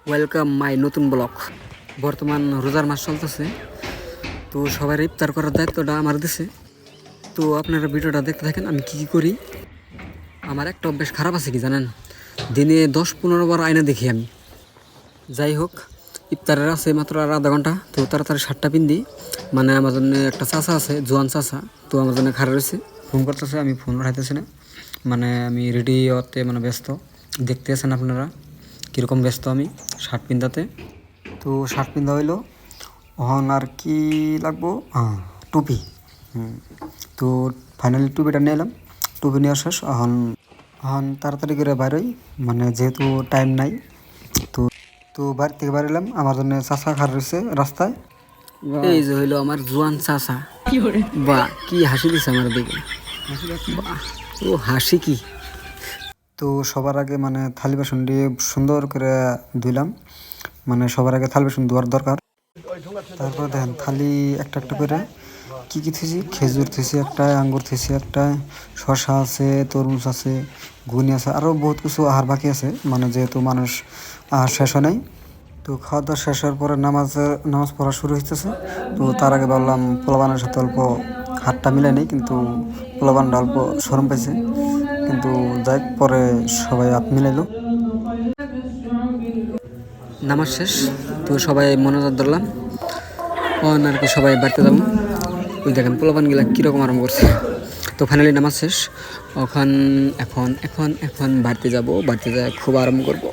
Welcome my নতুন blog. বর্তমান রোজার মাস চলতেছে, তো সবার ইফতার করার দায়িত্বটা আমার দিছে। তো আপনারা ভিডিওটা দেখতে থাকেন আমি কী করি। আমার একটা অভ্যাস খারাপ আছে কি জানেন, দিনে 10-15 বার আয়না দেখি আমি। যাই হোক, ইফতারের আছে মাত্র আর আধা ঘন্টা, তো তাড়াতাড়ি শার্টটা পিন্দি। মানে আমার জন্য একটা চাচা আছে, জোয়ান চাচা, তো আমার জন্য খারাপ রয়েছে, ফোন করতেছে, আমি ফোন উঠাইতেছি না। মানে আমি রেডি হতে ব্যস্ত, দেখতে আছেন আপনারা কীরকম ব্যস্ত আমি শার্ট পিন্ধাতে। তো শার্ট পিন্ধা হইলো, এখন আর কি লাগবো, টুপি। তো ফাইনালি টুপিটা নিয়ে এলাম, টুপি নিয়ে শেষ। এখন এখন তাড়াতাড়ি করে বাইরই, মানে যেহেতু টাইম নাই। তো তো বাড়ি থেকে বাইরে আমার জন্য চাষা খার রয়েছে রাস্তায়। এই যে হইলো আমার জোয়ান চাষা, বা কি হাসি দিছে আমার দিকে, বাহ ও হাসি কি। তো সবার আগে মানে থালি বাসন দিয়ে সুন্দর করে ধুইলাম, মানে সবার আগে থালি বাসন ধোয়ার দরকার। তারপর দেখেন থালি একটা একটা করে কী কী থুইছি, খেজুর থুইছি একটা, আঙ্গুর থুইছি একটা, শসা আছে, তরমুজ আছে, ঘুগনি আছে, আরও বহুত কিছু আহার বাকি আছে, মানে যেহেতু মানুষ আহার শেষ হয় নাই। তো খাওয়া দাওয়া শেষ হওয়ার পরে নামাজ পড়া শুরু হইতেছে। তো তার আগে বললাম পোলাবানের সাথে অল্প হাতটা মিলাই নেই, কিন্তু পোলাবানটা অল্প শরম পাইছে, কিন্তু যাই পরে সবাই হাত মিলাইলো। নামাজ শেষ, তো সবাই মনোযোগ ধরলাম, আর কি সবাই বাড়িতে যাবো। ওই দেখেন পোলাপানগুলা কীরকম আরম্ভ করছে। তো ফাইনালি নামাজ শেষ, এখন এখন এখন এখন বাড়িতে যাব, বাড়িতে যাই খুব আরাম করবো।